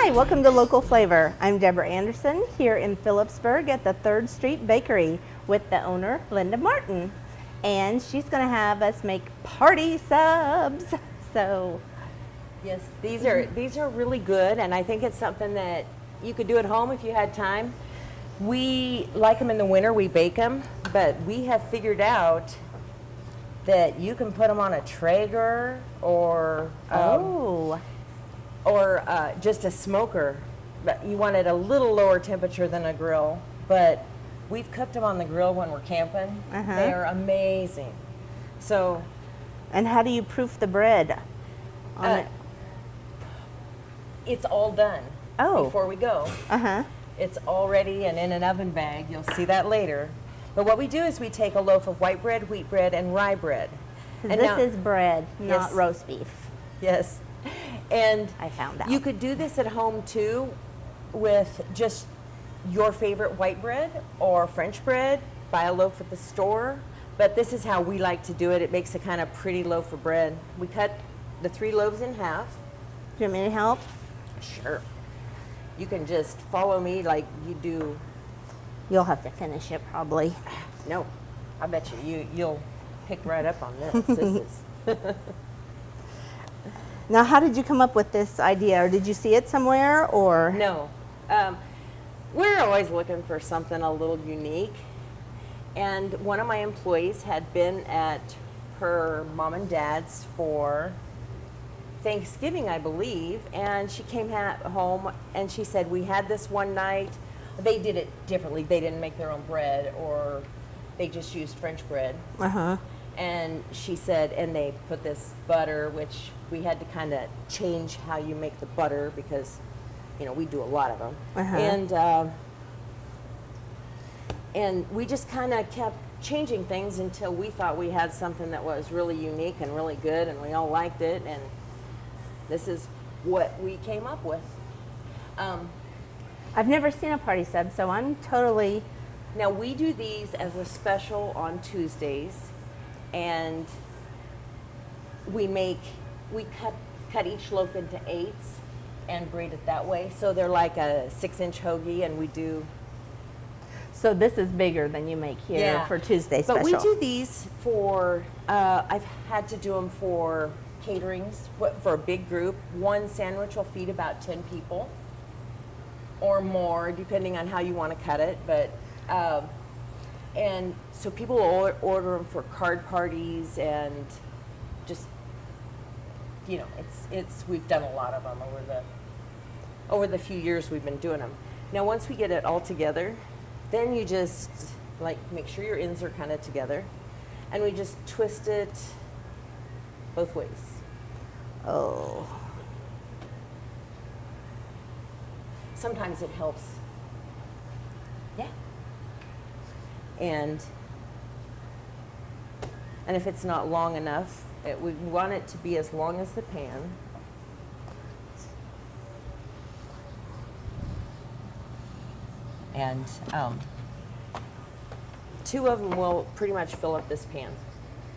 Hi, welcome to Local Flavor. I'm Deborah Anderson here in Phillipsburg at the 3rd Street Bakery with the owner, Linda Martin. And she's going to have us make party subs. So, yes, these are really good, and I think it's something that you could do at home if you had time. We like them in the winter, we bake them, but we have figured out that you can put them on a Traeger or just a smoker, but you want it a little lower temperature than a grill. But we've cooked them on the grill when we're camping. They are amazing. So, and how do you proof the bread on it? It's all done before we go. It's already and in an oven bag. You'll see that later. But what we do is we take a loaf of white bread, wheat bread, and rye bread. And this is bread, not roast beef. Yes. And I found out. You could do this at home too with just your favorite white bread or French bread. Buy a loaf at the store. But this is how we like to do it. It makes a kind of pretty loaf of bread. We cut the 3 loaves in half. Do you want me to help? Sure. You can just follow me like you do. You'll have to finish it probably. No, I bet you'll pick right up on this. This is Now, how did you come up with this idea, or did you see it somewhere, or? No. We're always looking for something a little unique. And one of my employees had been at her mom and dad's for Thanksgiving, I believe, and she came home and she said, we had this one night. They did it differently. They didn't make their own bread, or they just used French bread. And she said, and they put this butter, which we had to kind of change how you make the butter because, you know, we do a lot of them. And we just kind of kept changing things until we thought we had something that was really unique and really good, and we all liked it. And this is what we came up with. I've never seen a party sub, so I'm totally... Now, we do these as a special on Tuesdays, and we cut each loaf into 8s and braid it that way. So they're like a 6-inch hoagie, and we do... So this is bigger than you make here for Tuesday special. But we do these for, I've had to do them for caterings, for a big group. One sandwich will feed about 10 people or more, depending on how you want to cut it. But and so people will order them for card parties, and just, you know, it's we've done a lot of them over the few years we've been doing them. Now, once we get it all together, then you just like make sure your ends are kind of together, and we just twist it both ways. Oh. Sometimes it helps. Yeah. And if it's not long enough, we want it to be as long as the pan. And 2 of them will pretty much fill up this pan.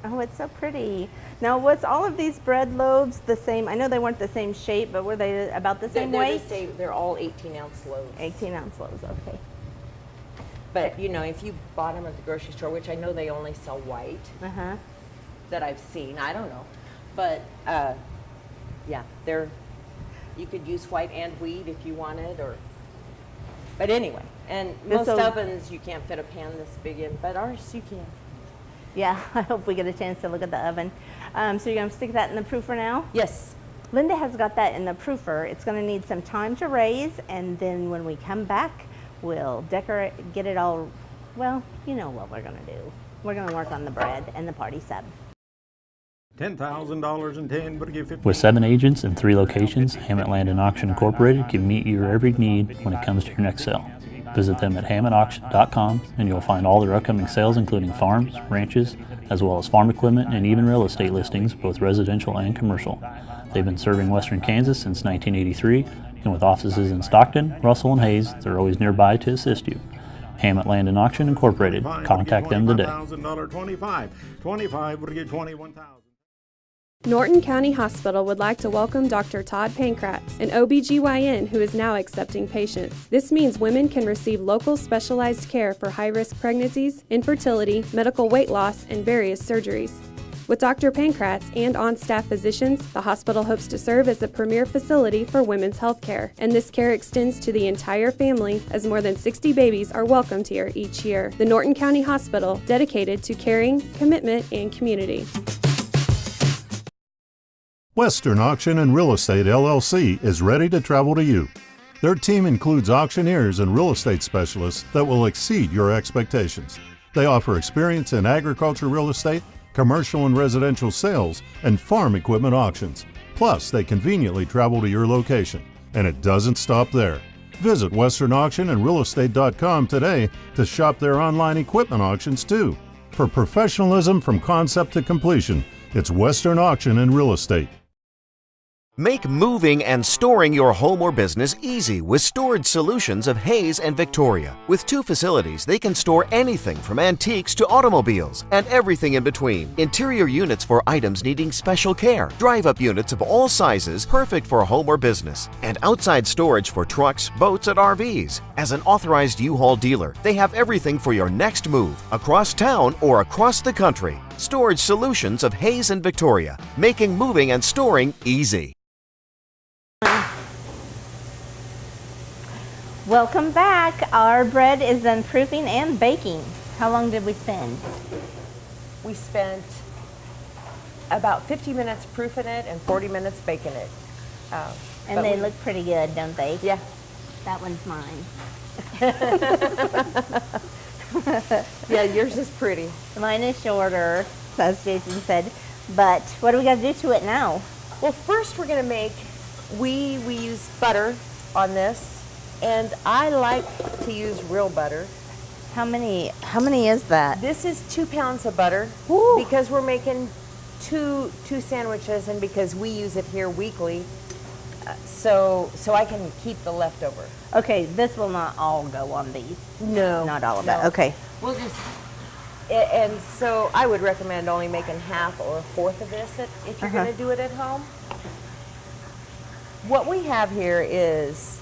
Oh, it's so pretty. Now, was all of these bread loaves the same? I know they weren't the same shape, but were they about the same weight? They're all 18-ounce loaves. 18-ounce loaves, okay. But, you know, if you bought them at the grocery store, which I know they only sell white, that I've seen, I don't know. But, yeah, you could use white and wheat if you wanted, but anyway, and most ovens you can't fit a pan this big in, but ours you can. Yeah, I hope we get a chance to look at the oven. So you're going to stick that in the proofer now? Yes. Linda has got that in the proofer. It's going to need some time to raise, and then when we come back, we'll decorate, get it all, well, you know what we're going to do. We're going to work on the bread and the party sub. $10,000 in 10, but give 15. With 7 agents and 3 locations, Heartland and Auction Incorporated can meet your every need when it comes to your next sale. Visit them at hammondauction.com and you'll find all their upcoming sales, including farms, ranches, as well as farm equipment and even real estate listings, both residential and commercial. They've been serving western Kansas since 1983, and with offices in Stockton, Russell, and Hayes, they're always nearby to assist you. Heartland and Auction Incorporated. Contact them today. $25,000, 25 would get 21,000. Norton County Hospital would like to welcome Dr. Todd Pankratz, an OBGYN who is now accepting patients. This means women can receive local specialized care for high-risk pregnancies, infertility, medical weight loss, and various surgeries. With Dr. Pankratz and on-staff physicians, the hospital hopes to serve as a premier facility for women's health care, and this care extends to the entire family as more than 60 babies are welcomed here each year. The Norton County Hospital, dedicated to caring, commitment, and community. Western Auction and Real Estate LLC is ready to travel to you. Their team includes auctioneers and real estate specialists that will exceed your expectations. They offer experience in agriculture real estate, commercial and residential sales, and farm equipment auctions. Plus, they conveniently travel to your location. And it doesn't stop there. Visit westernauctionandrealestate.com today to shop their online equipment auctions too. For professionalism from concept to completion, it's Western Auction and Real Estate. Make moving and storing your home or business easy with storage solutions of Hayes and Victoria. With 2 facilities, they can store anything from antiques to automobiles and everything in between. Interior units for items needing special care. Drive-up units of all sizes, perfect for home or business. And outside storage for trucks, boats, and RVs. As an authorized U-Haul dealer, they have everything for your next move, across town or across the country. Storage solutions of Hayes and Victoria, making moving and storing easy. Welcome back. Our bread is done proofing and baking. How long did we spend? We spent about 50 minutes proofing it and 40 minutes baking it. And they look pretty good, don't they? Yeah. That one's mine. Yeah, yours is pretty. Mine is shorter, as Jason said. But what do we got to do to it now? Well, first we're going to make, we use butter on this, and I like to use real butter. How many is that? This is 2 pounds of butter. Woo. Because we're making two sandwiches, and because we use it here weekly, so I can keep the leftover. Okay, this will not all go on these. No. Not all of no. it. Okay. We'll just, and so I would recommend only making half or a fourth of this if you're going to do it at home. What we have here is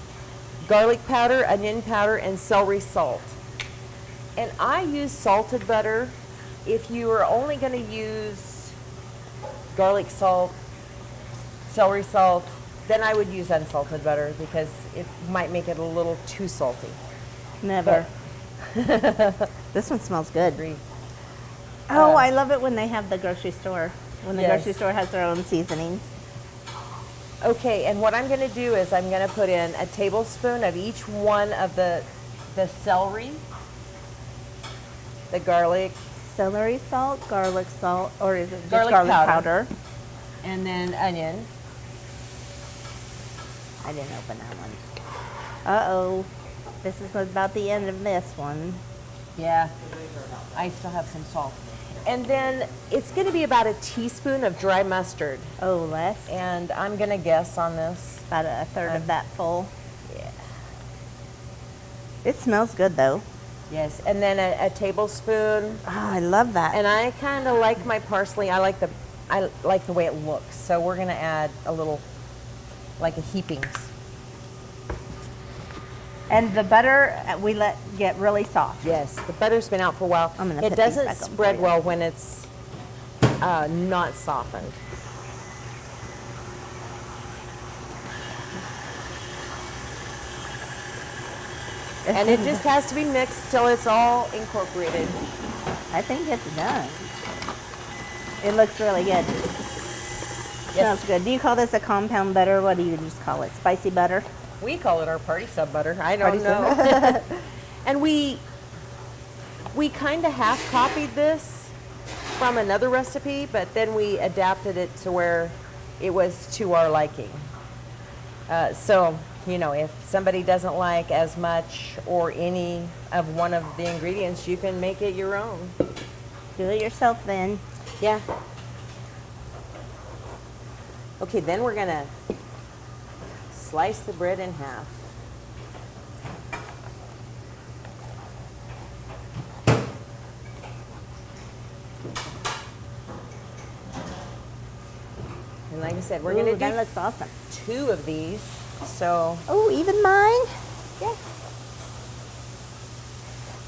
garlic powder, onion powder, and celery salt. And I use salted butter. If you are only going to use garlic salt, celery salt, then I would use unsalted butter because it might make it a little too salty. Never. This one smells good. Agreed. Oh, I love it when they have the grocery store. When the Yes. grocery store has their own seasonings. Okay, and what I'm going to do is I'm going to put in a tablespoon of each one of the celery, the garlic, Celery salt, garlic salt, or is it just Garlic garlic powder. powder? and then onion. I didn't open that one. Uh-oh. This is about the end of this one. Yeah, I still have some salt. And then it's going to be about a teaspoon of dry mustard. Oh, less? And I'm going to guess on this. About a third of that full. Yeah. It smells good, though. Yes, and then a tablespoon. Oh, I love that. And I kind of like my parsley. I like the way it looks. So we're going to add a little, like a heaping. And the butter we let get really soft. Yes, the butter's been out for a while. I'm gonna It put these doesn't back on spread for you. well when it's not softened. And it just has to be mixed till it's all incorporated. I think it's done. It looks really good. Smells good. Do you call this a compound butter? What do you just call it? Spicy butter? We call it our party sub butter. I Party don't know. And we kind of half copied this from another recipe, but then we adapted it to where it was to our liking. So, you know, if somebody doesn't like as much or any of one of the ingredients, you can make it your own. Do it yourself then. Yeah. Okay, then we're gonna slice the bread in half. And like I said, we're Ooh, going to that do looks awesome. 2 of these. So, Oh, even mine? Yes.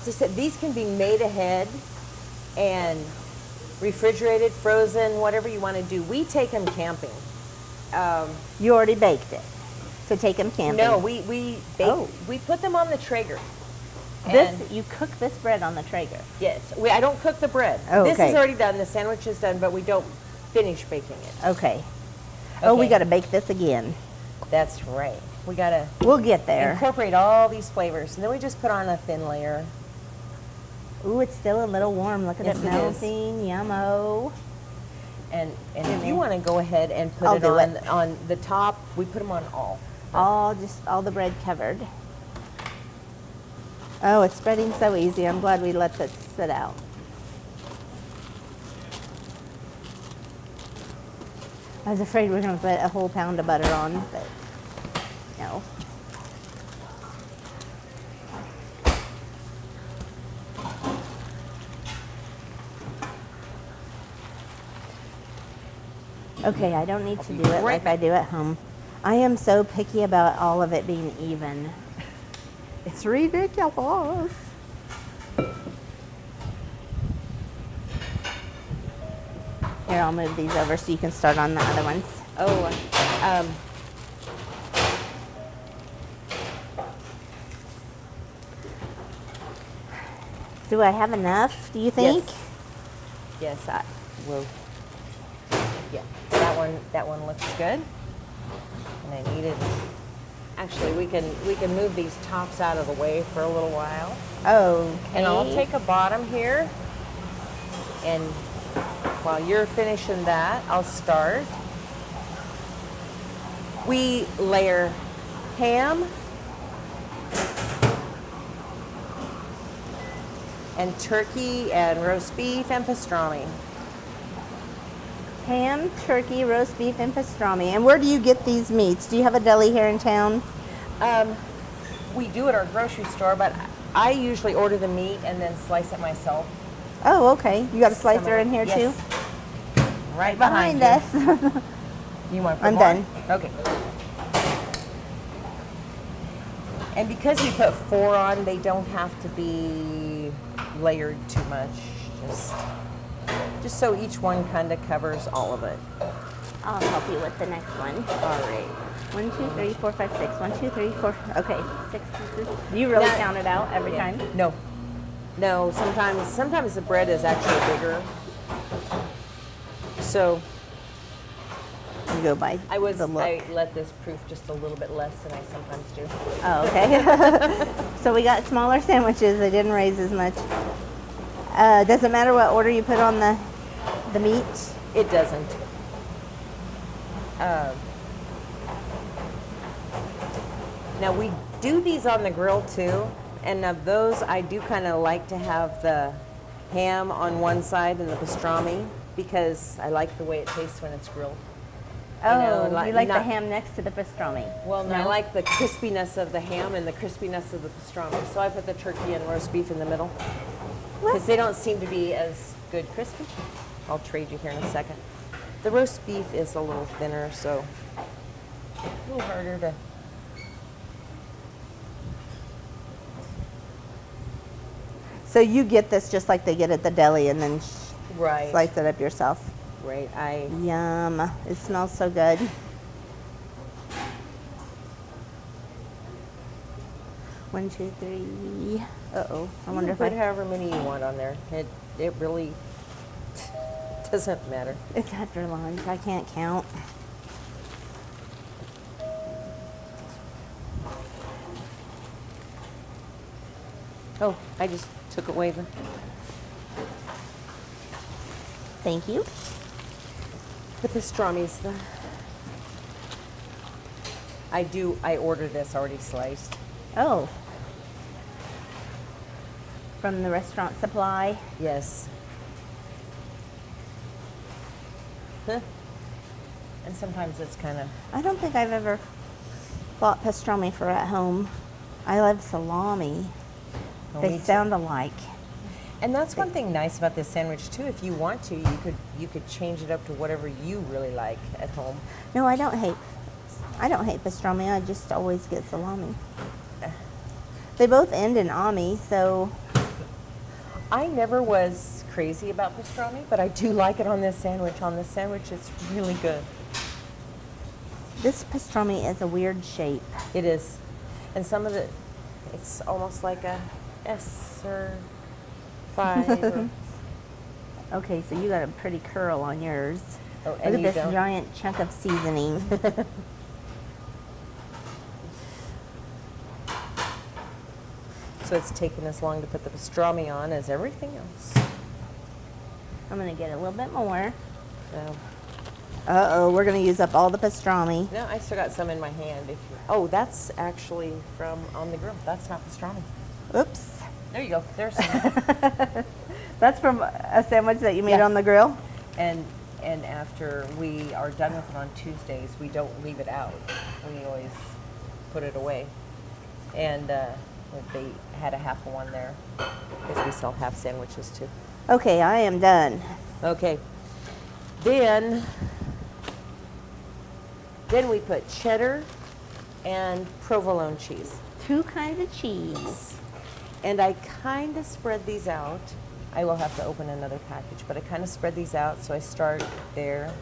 as I said, these can be made ahead and refrigerated, frozen, whatever you want to do. We take them camping. You already baked it. So take them camping. No, we bake, Oh. we put them on the Traeger. This, And- you cook this bread on the Traeger. Yes, I don't cook the bread. Oh, This okay. is already done. The sandwich is done, but we don't finish baking it. Okay. Oh, we Okay. got to bake this again. That's right. We gotta We'll get there. incorporate all these flavors, and then we just put on a thin layer. Ooh, it's still a little warm. Look at Yes, it it is. melting. Yummo. And if you want to go ahead and put I'll it do on it. on the top, we put them on all. All the bread covered. Oh, it's spreading so easy. I'm glad we let this sit out. I was afraid we were going to put a whole pound of butter on, but no. Okay, I don't need to do it like I do at home. I am so picky about all of it being even. It's ridiculous. Here, I'll move these over so you can start on the other ones. Oh, Do I have enough, do you think? yes, I will. Yeah, that one looks good. And I needed. Actually, we can move these tops out of the way for a little while. Oh, And I'll take a bottom here, and while you're finishing that, I'll start. We layer ham and turkey and roast beef and pastrami. ham, turkey, roast beef, and pastrami. And where do you get these meats? Do you have a deli here in town? We do at our grocery store, but I usually order the meat and then slice it myself. Oh, okay. You got a slicer in here Yes. too? Right Behind behind you. us. You want to put I'm more? done. Okay. And because we put 4 on, they don't have to be layered too much. Just so each one kind of covers all of it. I'll help you with the next one. All right. 1, 2, 3, 4, 5, 6. 1, 2, 3, 4. Okay, 6 pieces. Do you really Now- count it out every time? No. No, sometimes the bread is actually bigger. So You go by I the look. let this proof just a little bit less than I sometimes do. Oh, okay. So we got smaller sandwiches. They didn't raise as much. Does it matter what order you put on the meat? It doesn't. Now we do these on the grill too, and of those I do kind of like to have the ham on one side and the pastrami because I like the way it tastes when it's grilled. Oh, like- you like the not- ham next to the pastrami? Well, no, I like the crispiness of the ham and the crispiness of the pastrami, so I put the turkey and roast beef in the middle because they don't seem to be as good crispy. I'll trade you here in a second. The roast beef is a little thinner, so a little harder to. So you get this just like they get at the deli and then Right. slice it up yourself. Right. Yum. It smells so good. One, two, three. Uh-oh. I wonder if put I... however many you want on there. It really doesn't matter. It's after lunch. I can't count. Oh, I just took away the. Thank you. The pastrami's the. I order this already sliced. Oh. From the restaurant supply. Yes. Huh. And sometimes it's kind of. I don't think I've ever bought pastrami for at home. I love salami. Oh, They me too. sound alike. And that's one thing nice about this sandwich too. If you want to, you could change it up to whatever you really like at home. No, I don't hate pastrami. I just always get salami. They both end in ami, so I never was crazy about pastrami, but I do like it on this sandwich. On this sandwich, it's really good. this pastrami is a weird shape. It is. And some of it, it's almost like a S or 5. Or, Okay, so you got a pretty curl on yours. oh, Look and at you this don't. giant chunk of seasoning. So it's taken as long to put the pastrami on as everything else. I'm gonna get a little bit more. So, Uh-oh, we're gonna use up all the pastrami. no, I still got some in my hand. Oh, that's actually from on the grill. That's not pastrami. Oops. There you go. There's some. That's from a sandwich that you made Yeah. on the grill? And after we are done with it on Tuesdays, we don't leave it out. We always put it away. And they had a half of one there because we sell half sandwiches too. Okay, I am done. Okay. Then we put cheddar and provolone cheese. 2 kinds of cheese. And I kind of spread these out. I will have to open another package, but I kind of spread these out, so I start there.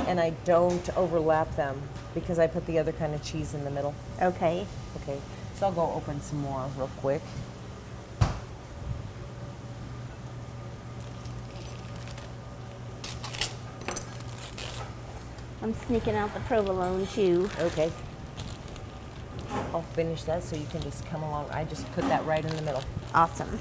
And I don't overlap them because I put the other kind of cheese in the middle. Okay. Okay, so I'll go open some more real quick. I'm sneaking out the provolone too. Okay. I'll finish that so you can just come along. I just put that right in the middle. Awesome.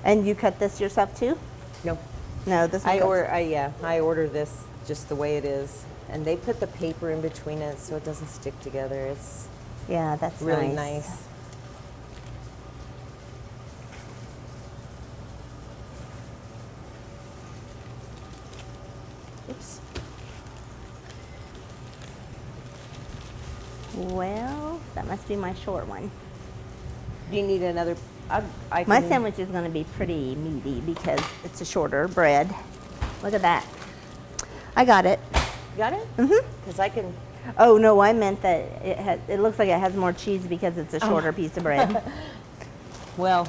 And you cut this yourself too? No, No, this is I order this just the way it is, and they put the paper in between it so it doesn't stick together. It's Yeah, that's really nice. Oops. Well, that must be my short one. Do you need another? I My can- sandwich is going to be pretty meaty because it's a shorter bread. Look at that. I got it. Got it? Mm-hmm. Because I can. Oh no, I meant that it looks like it has more cheese because it's a shorter piece of bread. Well,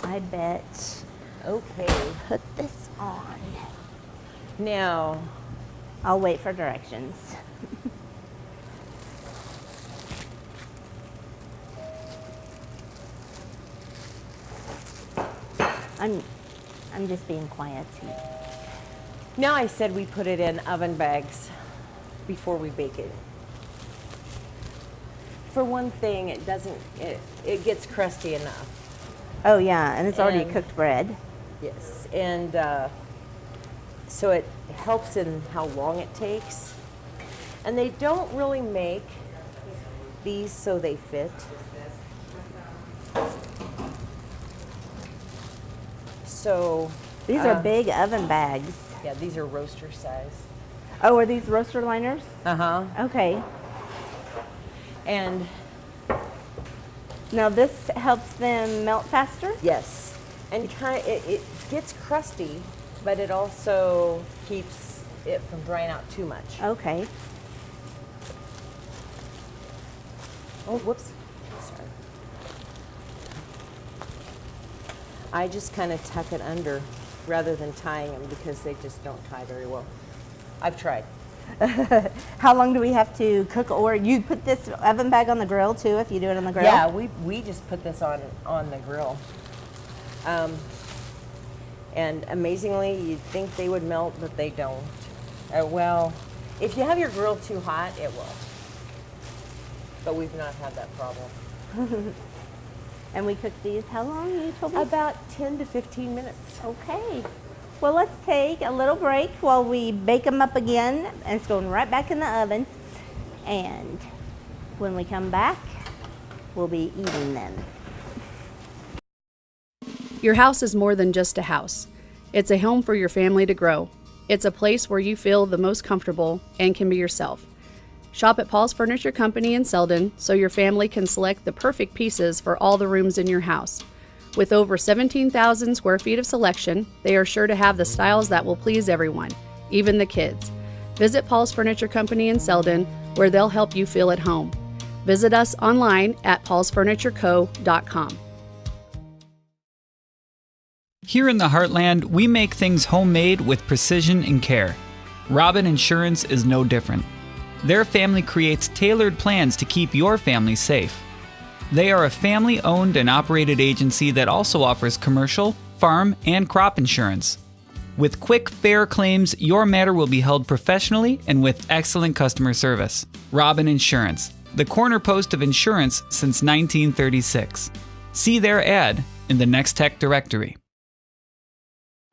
I bet. okay. Put this on. Now, I'll wait for directions. I'm just being quiet. now I said we put it in oven bags before we bake it. For one thing, it doesn't. It gets crusty enough. Oh yeah, and it's already And- cooked bread. Yes, and so it helps in how long it takes. And they don't really make these so they fit. So These are big oven bags. yeah, these are roaster size. Oh, are these roaster liners? Uh-huh. Okay. And Now this helps them melt faster? yes, and it gets crusty, but it also keeps it from drying out too much. Okay. Oh, whoops. Sorry. I just kind of tuck it under rather than tying them because they just don't tie very well. I've tried. How long do we have to cook? Or you put this oven bag on the grill too if you do it on the grill? Yeah, we just put this on the grill. And amazingly, you'd think they would melt, but they don't. Well, if you have your grill too hot, it will. But we've not had that problem. And we cook these how long, you told me? About 10 to 15 minutes. Okay. Well, let's take a little break while we bake them up again. And it's going right back in the oven. And when we come back, we'll be eating them. Your house is more than just a house. It's a home for your family to grow. It's a place where you feel the most comfortable and can be yourself. Shop at Paul's Furniture Company in Selden so your family can select the perfect pieces for all the rooms in your house. With over 17,000 square feet of selection, they are sure to have the styles that will please everyone, even the kids. Visit Paul's Furniture Company in Selden, where they'll help you feel at home. Visit us online at paulsfurnitureco.com. Here in the Heartland, we make things homemade with precision and care. Robin Insurance is no different. Their family creates tailored plans to keep your family safe. They are a family-owned and operated agency that also offers commercial, farm, and crop insurance. With quick, fair claims, your matter will be held professionally and with excellent customer service. Robin Insurance, the corner post of insurance since 1936. See their ad in the Nex-Tech directory.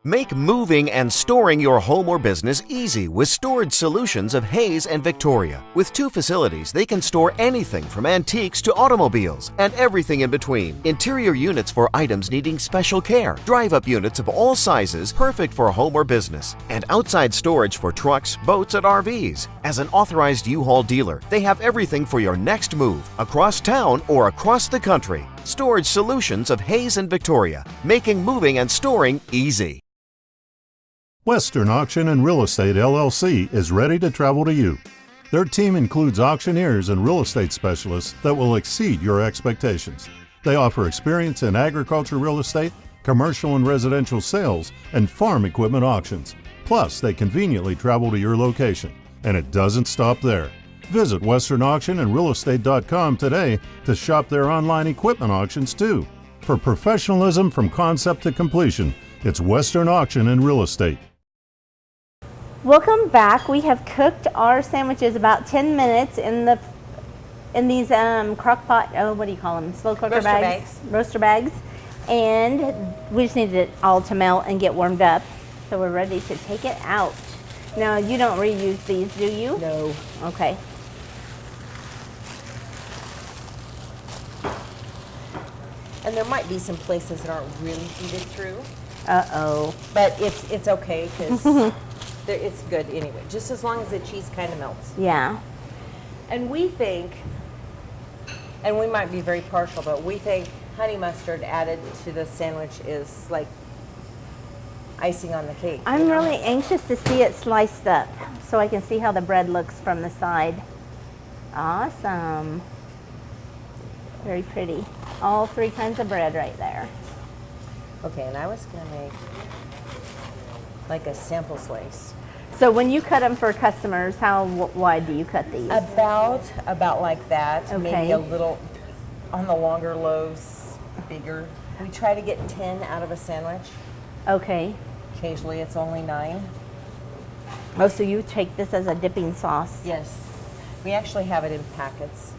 Make moving and storing your home or business easy with storage solutions of Hayes and Victoria. With 2 facilities, they can store anything from antiques to automobiles and everything in between. Interior units for items needing special care. Drive-up units of all sizes, perfect for home or business. And outside storage for trucks, boats, and RVs. As an authorized U-Haul dealer, they have everything for your next move, across town or across the country. Storage solutions of Hayes and Victoria, making moving and storing easy. Western Auction and Real Estate LLC is ready to travel to you. Their team includes auctioneers and real estate specialists that will exceed your expectations. They offer experience in agriculture real estate, commercial and residential sales, and farm equipment auctions. Plus, they conveniently travel to your location. And it doesn't stop there. Visit westernauctionandrealestate.com today to shop their online equipment auctions too. For professionalism from concept to completion, it's Western Auction and Real Estate. Welcome back. We have cooked our sandwiches about 10 minutes in these crock pot, what do you call them? Slow cooker bags. Roaster bags. And we just needed it all to melt and get warmed up. So we're ready to take it out. Now, you don't reuse these, do you? No. Okay. And there might be some places that aren't really heated through, Uh-oh. but it's okay because it's good anyway, just as long as the cheese kind of melts. Yeah. And we think, and we might be very partial, but we think honey mustard added to the sandwich is like icing on the cake. I'm really anxious to see it sliced up so I can see how the bread looks from the side. Awesome. Very pretty. All 3 kinds of bread right there. Okay, and I was going to make like a sample slice. So when you cut them for customers, how wide do you cut these? About like that. Okay. Maybe a little on the longer loaves, bigger. We try to get 10 out of a sandwich. Okay. Occasionally it's only 9. Oh, so you take this as a dipping sauce. Yes. We actually have it in packets.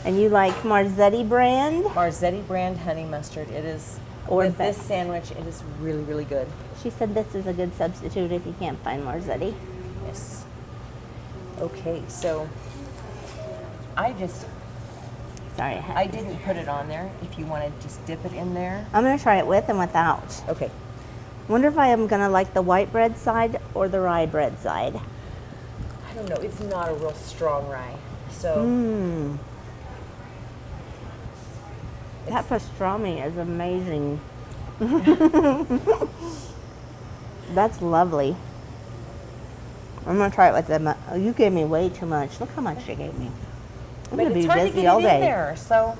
And you like Marzetti brand? Marzetti brand honey mustard. It is, with this sandwich, it is really, really good. She said this is a good substitute if you can't find Marzetti. Yes. Okay, so I didn't put it on there. If you want to just dip it in there. I'm going to try it with and without. Okay. Wonder if I am going to like the white bread side or the rye bread side. I don't know. It's not a real strong rye. So. That pastrami is amazing. That's lovely. I'm going to try it with them. Oh, you gave me way too much. Look how much you gave me. I'm going to be busy all day. There, so.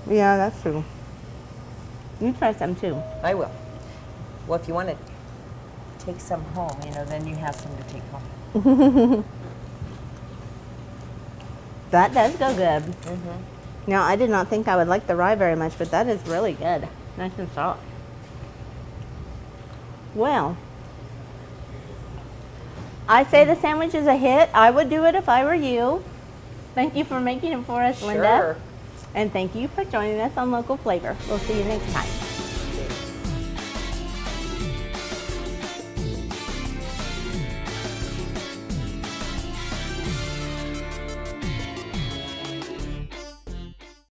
Yeah, that's true. You try some too. I will. Well, if you want to take some home, then you have some to take home. That does go good. Now, I did not think I would like the rye very much, but that is really good. Nice and soft. Well, I say the sandwich is a hit. I would do it if I were you. Thank you for making it for us, Linda. Sure. And thank you for joining us on Local Flavor. We'll see you next time.